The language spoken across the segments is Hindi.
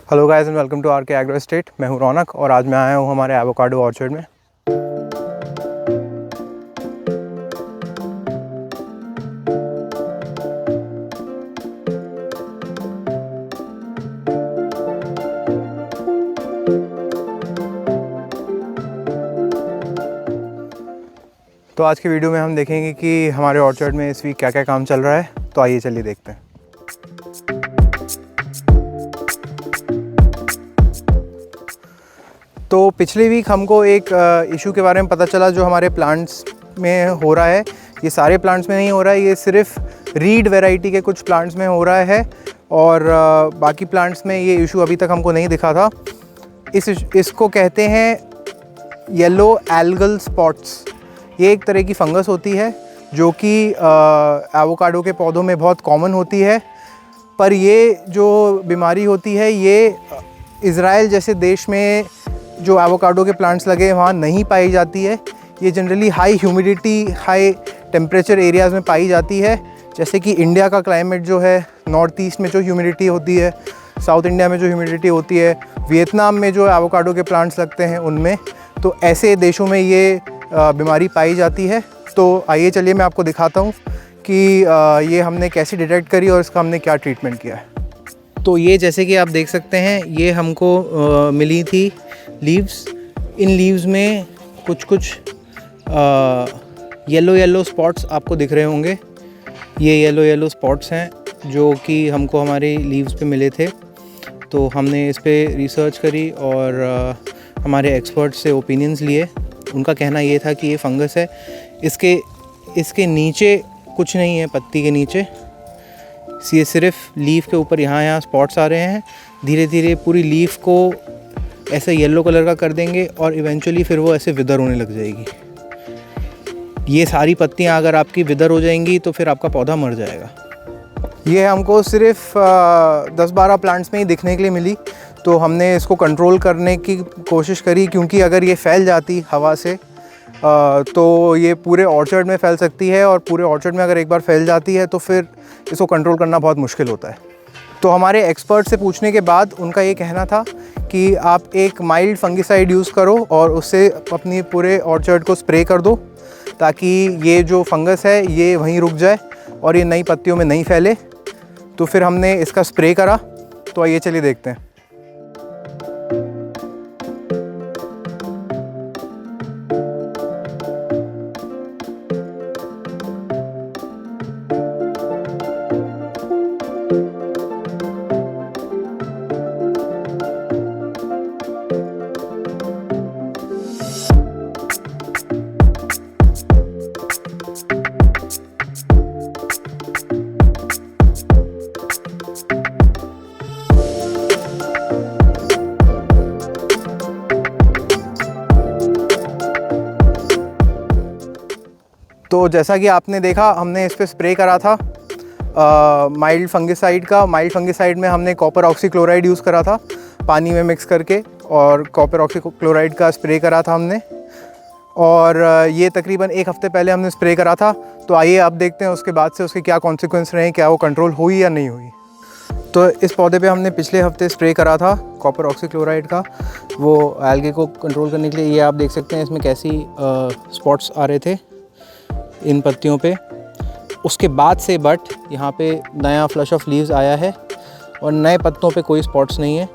Hello guys and welcome to R K agro estate. मैं हूं रौनक और आज मैं आया हूं हमारे एवोकाडो ऑर्चर्ड में। तो आज की वीडियो में हम देखेंगे कि हमारे ऑर्चर्ड में इस वीक क्या क्या काम चल रहा है। तो आइए चलिए देखते हैं। तो पिछले वीक हमको एक इशू के बारे में पता चला जो हमारे प्लांट्स में हो रहा है। ये सारे प्लांट्स में नहीं हो रहा है, ये सिर्फ रीड वैरायटी के कुछ प्लांट्स में हो रहा है और बाकी प्लांट्स में ये इशू अभी तक हमको नहीं दिखा था। इसको कहते हैं येलो एल्गल स्पॉट्स। ये एक तरह की फंगस होती है जो कि एवोकाडो के पौधों में बहुत कॉमन होती है, पर ये जो बीमारी होती है ये इज़राइल जैसे देश में जो एवोकाडो के प्लांट्स लगे वहाँ नहीं पाई जाती है। ये generally high humidity, high temperature areas में पाई जाती है, जैसे कि इंडिया का क्लाइमेट जो है, नॉर्थ ईस्ट में जो ह्यूमिडिटी होती है, साउथ इंडिया में जो ह्यूमिडिटी होती है, वियतनाम में जो एवोकाडो के प्लांट्स लगते हैं उनमें, तो ऐसे देशों में ये बीमारी पाई जाती है। तो आइए चलिए मैं आपको दिखाता हूँ कि ये हमने कैसे डिटेक्ट करी और इसका हमने क्या ट्रीटमेंट किया है। तो ये जैसे कि आप देख सकते हैं, ये हमको मिली थी लीव्स। इन लीव्स में कुछ येलो स्पॉट्स आपको दिख रहे होंगे। ये येलो स्पॉट्स हैं जो कि हमको हमारे लीव्स पे मिले थे। तो हमने इस पे रिसर्च करी और हमारे एक्सपर्ट्स से ओपिनियंस लिए। उनका कहना ये था कि ये फंगस है। इसके नीचे कुछ नहीं है, पत्ती के नीचे ये सिर्फ लीफ के ऊपर यहाँ स्पॉट्स आ रहे हैं। धीरे धीरे पूरी लीफ को ऐसे येलो कलर का कर देंगे और इवेंचुअली फिर वो ऐसे विदर होने लग जाएगी। ये सारी पत्तियाँ अगर आपकी विदर हो जाएंगी तो फिर आपका पौधा मर जाएगा। ये हमको सिर्फ 10-12 प्लांट्स में ही दिखने के लिए मिली, तो हमने इसको कंट्रोल करने की कोशिश करी, क्योंकि अगर ये फैल जाती हवा से तो ये पूरे ऑर्चर्ड में फैल सकती है और पूरे ऑर्चर्ड में अगर एक बार फैल जाती है तो फिर इसको कंट्रोल करना बहुत मुश्किल होता है। तो हमारे एक्सपर्ट से पूछने के बाद उनका ये कहना था कि आप एक माइल्ड फंगिसाइड यूज़ करो और उससे अपनी पूरे ऑर्चर्ड को स्प्रे कर दो, ताकि ये जो फंगस है ये वहीं रुक जाए और ये नई पत्तियों में नहीं फैले। तो फिर हमने इसका स्प्रे करा। तो आइए चलिए देखते हैं। तो जैसा कि आपने देखा, हमने इस पे स्प्रे करा था माइल्ड फंगिसाइड का। माइल्ड फंगिसाइड में हमने कॉपर ऑक्सीक्लोराइड यूज़ करा था पानी में मिक्स करके, और कॉपर ऑक्सीक्लोराइड का स्प्रे करा था हमने। और ये तकरीबन 1 हफ़्ते पहले हमने स्प्रे करा था। तो आइए आप देखते हैं उसके बाद से उसके क्या कॉन्सिक्वेंस रहे, क्या वो कंट्रोल हुई या नहीं हुई। तो इस पौधे पे हमने पिछले हफ्ते स्प्रे करा था कॉपर ऑक्सीक्लोराइड का, वो एल्गे को कंट्रोल करने के लिए। ये आप देख सकते हैं इसमें कैसी स्पॉट्स आ रहे थे इन पत्तियों पे। उसके बाद से बट यहाँ पे नया फ्लश ऑफ लीव्स आया है और नए पत्तों पे कोई स्पॉट्स नहीं है,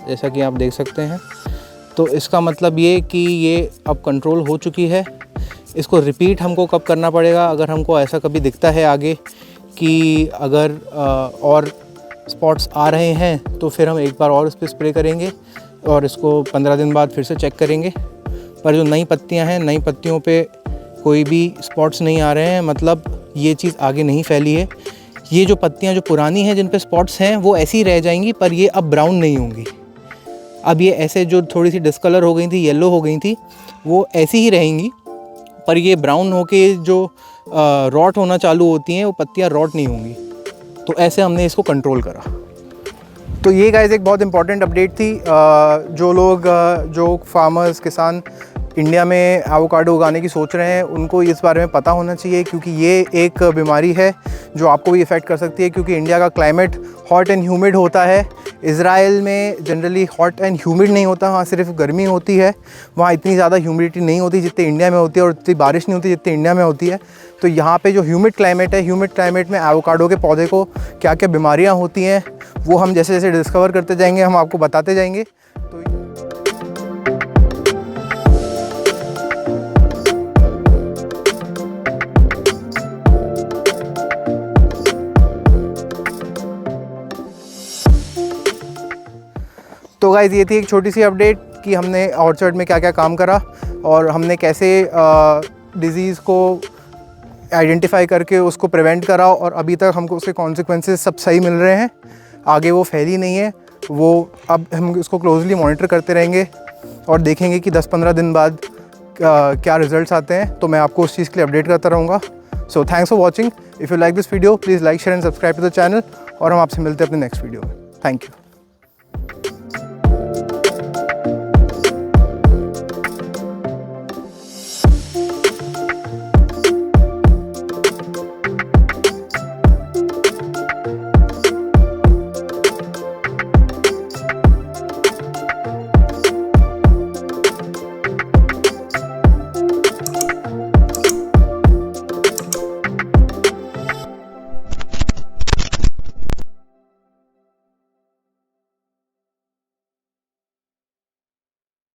जैसा कि आप देख सकते हैं। तो इसका मतलब ये कि ये अब कंट्रोल हो चुकी है। इसको रिपीट हमको कब करना पड़ेगा, अगर हमको ऐसा कभी दिखता है आगे कि अगर और स्पॉट्स आ रहे हैं, तो फिर हम एक बार और इस पर स्प्रे करेंगे और इसको 15 दिन बाद फिर से चेक करेंगे। पर जो नई पत्तियाँ हैं, नई पत्तियों पे कोई भी स्पॉट्स नहीं आ रहे हैं, मतलब ये चीज़ आगे नहीं फैली है। ये जो पत्तियाँ जो पुरानी हैं जिन पे स्पॉट्स हैं वो ऐसी ही रह जाएंगी, पर ये अब ब्राउन नहीं होंगी। अब ये ऐसे जो थोड़ी सी डिस्कलर हो गई थी, येलो हो गई थी, वो ऐसी ही रहेंगी, पर ये ब्राउन होके जो रॉट होना चालू होती हैं वो पत्तियाँ रॉट नहीं होंगी। तो ऐसे हमने इसको कंट्रोल करा। तो ये गाइस एक बहुत इंपॉर्टेंट अपडेट थी। जो लोग जो फार्मर्स, किसान इंडिया में एवोकाडो उगाने की सोच रहे हैं उनको इस बारे में पता होना चाहिए, क्योंकि ये एक बीमारी है जो आपको भी इफ़ेक्ट कर सकती है, क्योंकि इंडिया का क्लाइमेट हॉट एंड ह्यूमिड होता है। इज़राइल में जनरली हॉट एंड ह्यूमिड नहीं होता, वहाँ सिर्फ गर्मी होती है, वहाँ इतनी ज़्यादा ह्यूमिडिटी नहीं होती जितनी इंडिया में होती है, और इतनी बारिश नहीं होती जितनी इंडिया में होती है। तो यहाँ पे जो ह्यूमिड क्लाइमेट है, ह्यूमिड क्लाइमेट में एवोकाडो के पौधे को क्या क्या बीमारियाँ होती हैं वो हम जैसे जैसे डिस्कवर करते जाएंगे हम आपको बताते जाएंगे। तो गाइज़ ये थी एक छोटी सी अपडेट कि हमने ऑर्चर्ड में क्या क्या काम करा और हमने कैसे डिज़ीज़ को आइडेंटिफाई करके उसको प्रिवेंट करा, और अभी तक हमको उसके कॉन्सिक्वेंसेस सब सही मिल रहे हैं। आगे वो फैली नहीं है, वो अब हम उसको क्लोजली मॉनिटर करते रहेंगे और देखेंगे कि 10-15 दिन बाद क्या रिजल्ट्स आते हैं, तो मैं आपको उस चीज़ के लिए अपडेट करता रहूँगा। So thanks for watching. If you like this video please like share and subscribe to the channel, और हम आपसे मिलते हैं अपने नेक्स्ट वीडियो में। Thank you.